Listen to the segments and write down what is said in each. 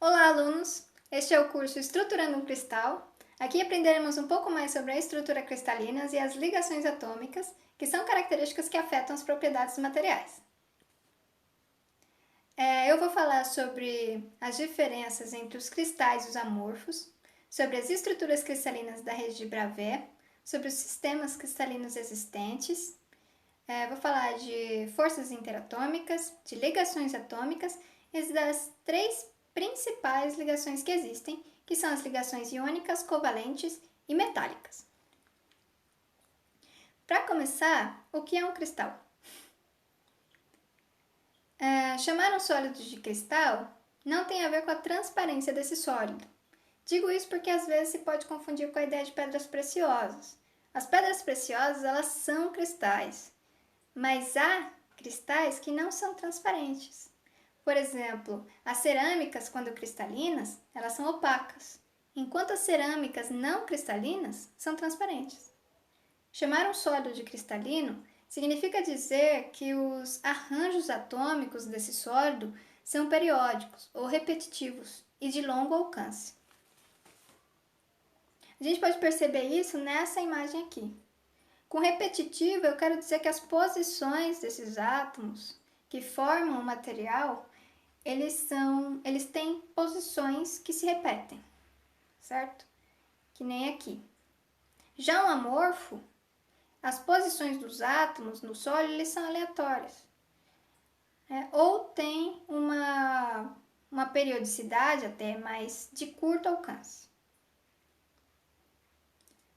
Olá, alunos! Este é o curso Estruturando um Cristal. Aqui aprenderemos um pouco mais sobre a estrutura cristalina e as ligações atômicas, que são características que afetam as propriedades dos materiais. Eu vou falar sobre as diferenças entre os cristais e os amorfos, sobre as estruturas cristalinas da rede de Bravais, sobre os sistemas cristalinos existentes. Vou falar de forças interatômicas, de ligações atômicas e das três principais ligações que existem, que são as ligações iônicas, covalentes e metálicas. Para começar, o que é um cristal? Chamar um sólido de cristal não tem a ver com a transparência desse sólido. Digo isso porque às vezes se pode confundir com a ideia de pedras preciosas. As pedras preciosas, elas são cristais, mas há cristais que não são transparentes. Por exemplo, as cerâmicas, quando cristalinas, elas são opacas, enquanto as cerâmicas não cristalinas são transparentes. Chamar um sólido de cristalino significa dizer que os arranjos atômicos desse sólido são periódicos ou repetitivos e de longo alcance. A gente pode perceber isso nessa imagem aqui. Com repetitivo, eu quero dizer que as posições desses átomos que formam o material, eles têm posições que se repetem, certo? Que nem aqui. Já o amorfo, as posições dos átomos no sólido, eles são aleatórias. Ou tem uma periodicidade até, mas de curto alcance.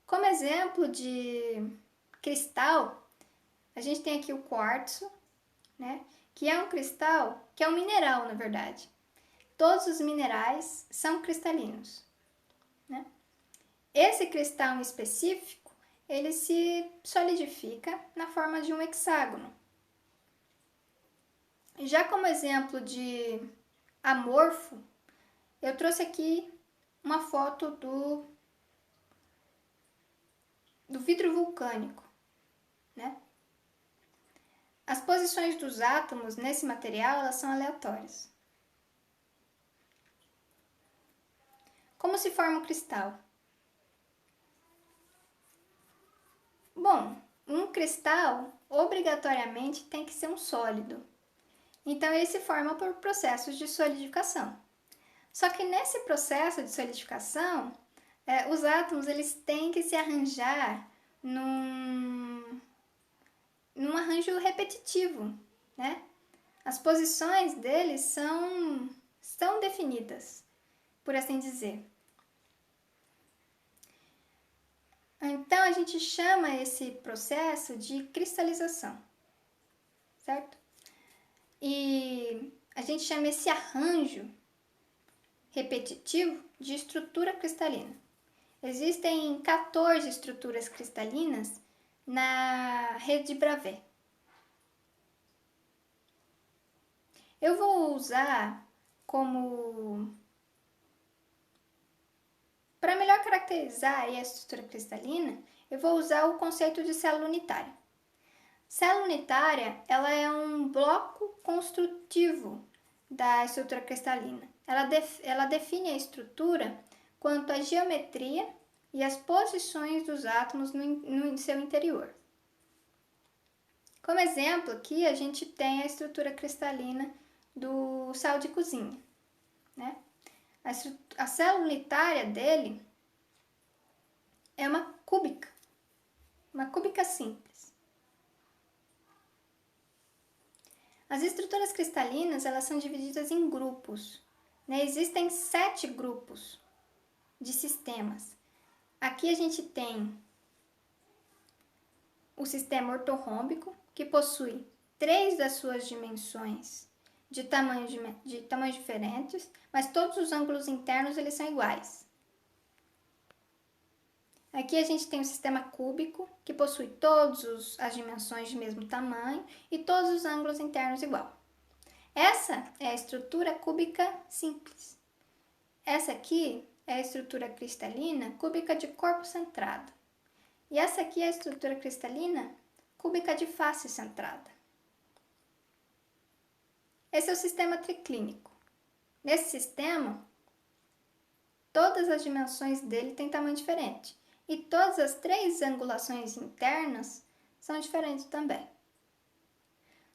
Como exemplo de cristal, a gente tem aqui o quartzo, né? Que é um cristal, que é um mineral, na verdade. Todos os minerais são cristalinos, né? Esse cristal em específico, ele se solidifica na forma de um hexágono. Já como exemplo de amorfo, eu trouxe aqui uma foto do vidro vulcânico, né? As posições dos átomos nesse material, elas são aleatórias. Como se forma um cristal? Bom, um cristal obrigatoriamente tem que ser um sólido. Então ele se forma por processos de solidificação. Só que nesse processo de solidificação, os átomos eles têm que se arranjar num arranjo repetitivo, né? As posições deles são definidas, por assim dizer. Então a gente chama esse processo de cristalização, certo? E a gente chama esse arranjo repetitivo de estrutura cristalina. Existem 14 estruturas cristalinas na rede de Bravais. Eu vou usar para melhor caracterizar a estrutura cristalina, eu vou usar o conceito de célula unitária. Célula unitária, ela é um bloco construtivo da estrutura cristalina. Ela define a estrutura quanto à geometria e as posições dos átomos no seu interior. Como exemplo, aqui a gente tem a estrutura cristalina do sal de cozinha, né? A célula unitária dele é uma cúbica simples. As estruturas cristalinas, elas são divididas em grupos, né? Existem 7 grupos de sistemas. Aqui a gente tem o sistema ortorrômbico, que possui 3 das suas dimensões de tamanhos diferentes, mas todos os ângulos internos eles são iguais. Aqui a gente tem o sistema cúbico, que possui todas as dimensões de mesmo tamanho e todos os ângulos internos igual. Essa é a estrutura cúbica simples. Essa aqui é a estrutura cristalina cúbica de corpo centrado. E essa aqui é a estrutura cristalina cúbica de face centrada. Esse é o sistema triclínico. Nesse sistema, todas as dimensões dele têm tamanho diferente. E todas as 3 angulações internas são diferentes também.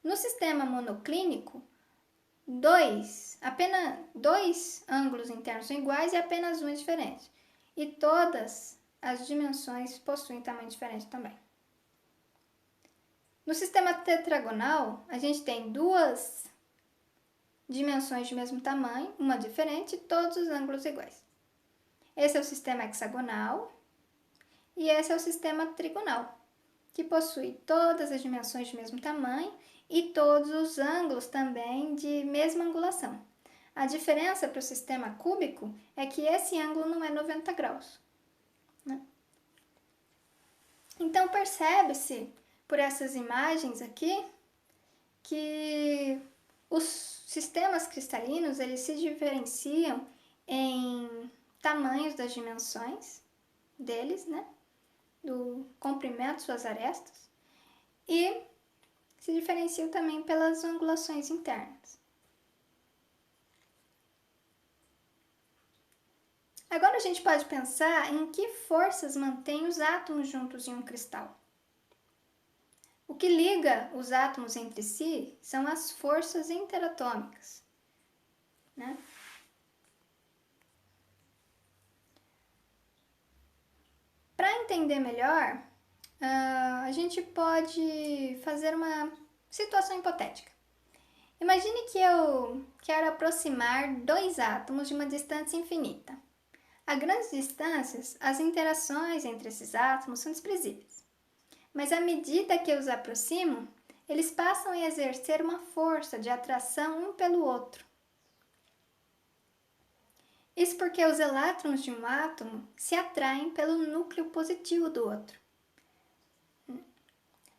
No sistema monoclínico, apenas 2 ângulos internos são iguais e apenas um é diferente. E todas as dimensões possuem tamanho diferente também. No sistema tetragonal, a gente tem 2 dimensões de mesmo tamanho, uma diferente e todos os ângulos iguais. Esse é o sistema hexagonal e esse é o sistema trigonal, que possui todas as dimensões de mesmo tamanho e todos os ângulos também de mesma angulação. A diferença para o sistema cúbico é que esse ângulo não é 90 graus. Né? Então, percebe-se por essas imagens aqui que os sistemas cristalinos eles se diferenciam em tamanhos das dimensões deles, né? Do comprimento, suas arestas, e se diferenciam também pelas angulações internas. Agora a gente pode pensar em que forças mantêm os átomos juntos em um cristal. O que liga os átomos entre si são as forças interatômicas, né? Para entender melhor, a gente pode fazer uma situação hipotética. Imagine que eu quero aproximar 2 átomos de uma distância infinita. A grandes distâncias, as interações entre esses átomos são desprezíveis. Mas à medida que eu os aproximo, eles passam a exercer uma força de atração um pelo outro. Isso porque os elétrons de um átomo se atraem pelo núcleo positivo do outro.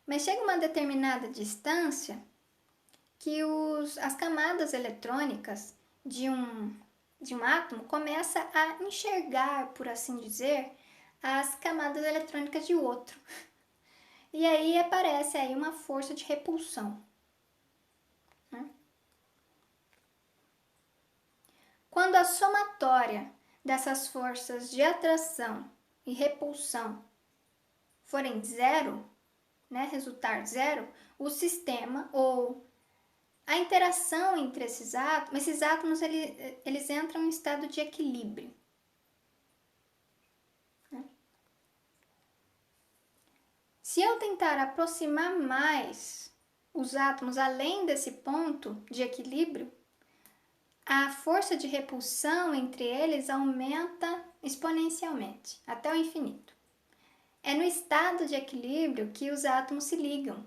Mas chega uma determinada distância que as camadas eletrônicas de um átomo começam a enxergar, por assim dizer, as camadas eletrônicas de outro. E aí aparece aí uma força de repulsão. Quando a somatória dessas forças de atração e repulsão forem zero, né, resultar zero, o sistema ou a interação entre esses átomos eles entram em estado de equilíbrio. Se eu tentar aproximar mais os átomos além desse ponto de equilíbrio, a força de repulsão entre eles aumenta exponencialmente, até o infinito. É no estado de equilíbrio que os átomos se ligam,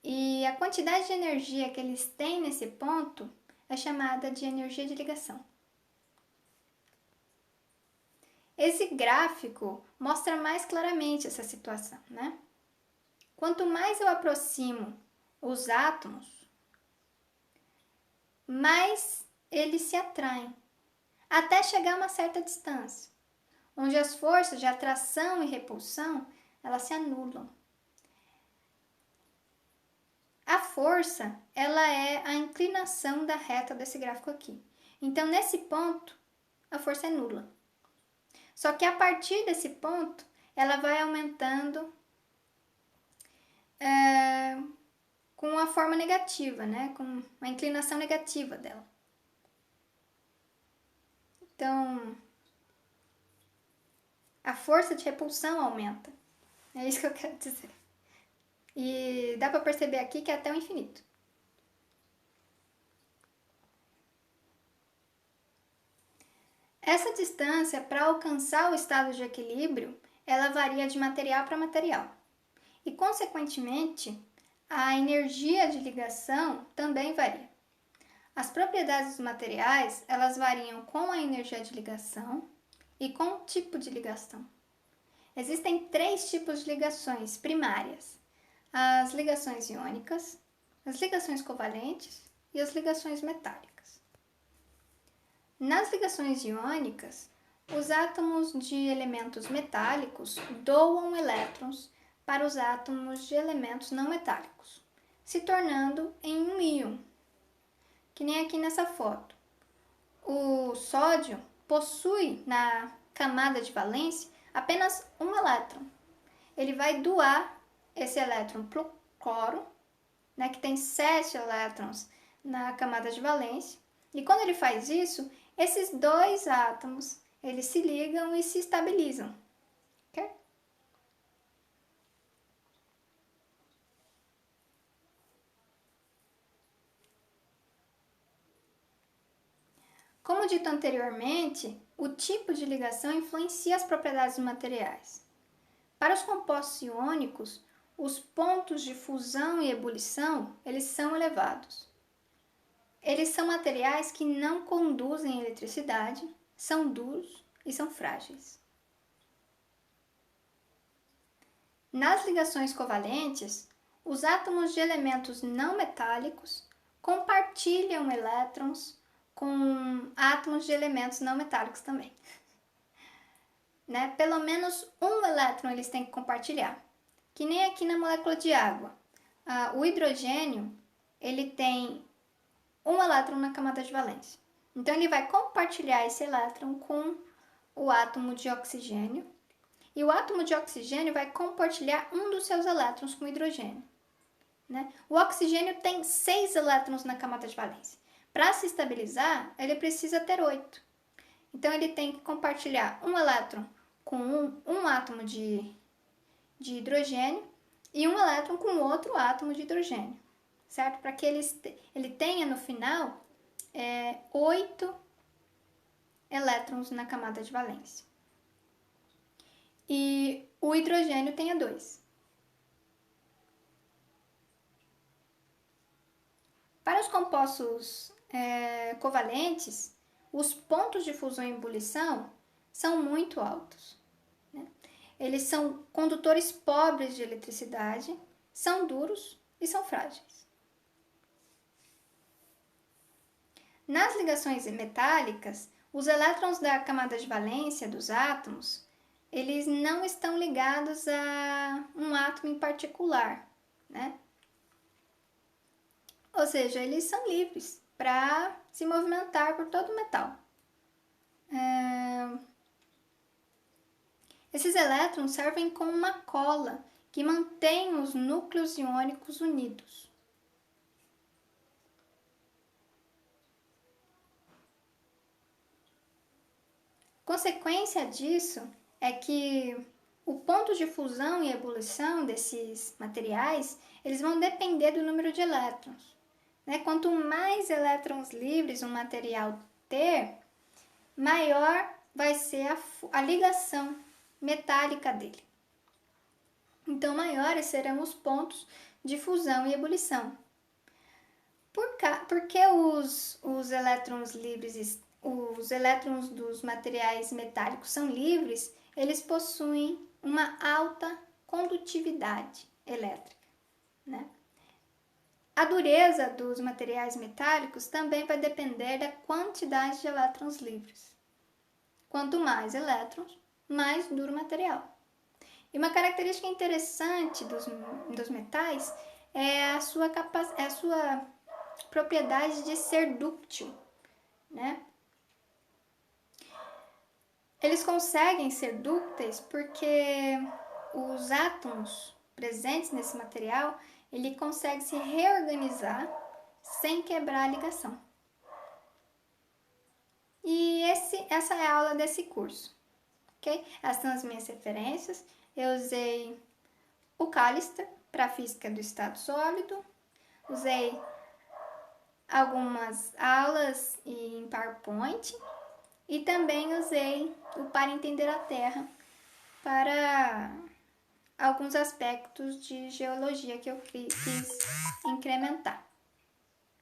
e a quantidade de energia que eles têm nesse ponto é chamada de energia de ligação. Esse gráfico mostra mais claramente essa situação, né? Quanto mais eu aproximo os átomos, mais eles se atraem, até chegar a uma certa distância, onde as forças de atração e repulsão, elas se anulam. A força, ela é a inclinação da reta desse gráfico aqui. Então, nesse ponto, a força é nula. Só que a partir desse ponto, ela vai aumentando com a forma negativa, né? Com a inclinação negativa dela. Então, a força de repulsão aumenta. É isso que eu quero dizer. E dá para perceber aqui que é até o infinito. Essa distância para alcançar o estado de equilíbrio, ela varia de material para material. E, consequentemente, a energia de ligação também varia. As propriedades dos materiais, elas variam com a energia de ligação e com o tipo de ligação. Existem 3 tipos de ligações primárias: as ligações iônicas, as ligações covalentes e as ligações metálicas. Nas ligações iônicas, os átomos de elementos metálicos doam elétrons para os átomos de elementos não metálicos, se tornando em um íon, que nem aqui nessa foto. O sódio possui na camada de valência apenas um elétron. Ele vai doar esse elétron para o cloro, né, que tem 7 elétrons na camada de valência. E quando ele faz isso, esses dois átomos eles se ligam e se estabilizam. Okay? Como dito anteriormente, o tipo de ligação influencia as propriedades dos materiais. Para os compostos iônicos, os pontos de fusão e ebulição eles são elevados. Eles são materiais que não conduzem eletricidade, são duros e são frágeis. Nas ligações covalentes, os átomos de elementos não metálicos compartilham elétrons com átomos de elementos não metálicos também. Né? Pelo menos um elétron eles têm que compartilhar, que nem aqui na molécula de água. O hidrogênio ele tem um elétron na camada de valência. Então, ele vai compartilhar esse elétron com o átomo de oxigênio. E o átomo de oxigênio vai compartilhar um dos seus elétrons com o hidrogênio. Né? O oxigênio tem 6 elétrons na camada de valência. Para se estabilizar, ele precisa ter 8. Então, ele tem que compartilhar um elétron com um átomo de hidrogênio e um elétron com outro átomo de hidrogênio. Certo? Para que ele tenha no final 8 elétrons na camada de valência. E o hidrogênio tenha 2. Para os compostos covalentes, os pontos de fusão e ebulição são muito altos. Né? Eles são condutores pobres de eletricidade, são duros e são frágeis. Nas ligações metálicas, os elétrons da camada de valência dos átomos, eles não estão ligados a um átomo em particular, né? Ou seja, eles são livres para se movimentar por todo o metal. Esses elétrons servem como uma cola que mantém os núcleos iônicos unidos. Consequência disso é que o ponto de fusão e ebulição desses materiais, eles vão depender do número de elétrons. Né? Quanto mais elétrons livres um material ter, maior vai ser a ligação metálica dele. Então, maiores serão os pontos de fusão e ebulição. Porque os elétrons livres, os elétrons dos materiais metálicos são livres, eles possuem uma alta condutividade elétrica. Né? A dureza dos materiais metálicos também vai depender da quantidade de elétrons livres. Quanto mais elétrons, mais duro o material. E uma característica interessante dos metais é a sua propriedade de ser dúctil, né? Eles conseguem ser dúcteis porque os átomos presentes nesse material, ele consegue se reorganizar sem quebrar a ligação. E essa é a aula desse curso, ok? Essas são as minhas referências. Eu usei o Callister para a física do estado sólido, usei algumas aulas em PowerPoint e também usei o Para Entender a Terra para alguns aspectos de geologia que eu quis incrementar.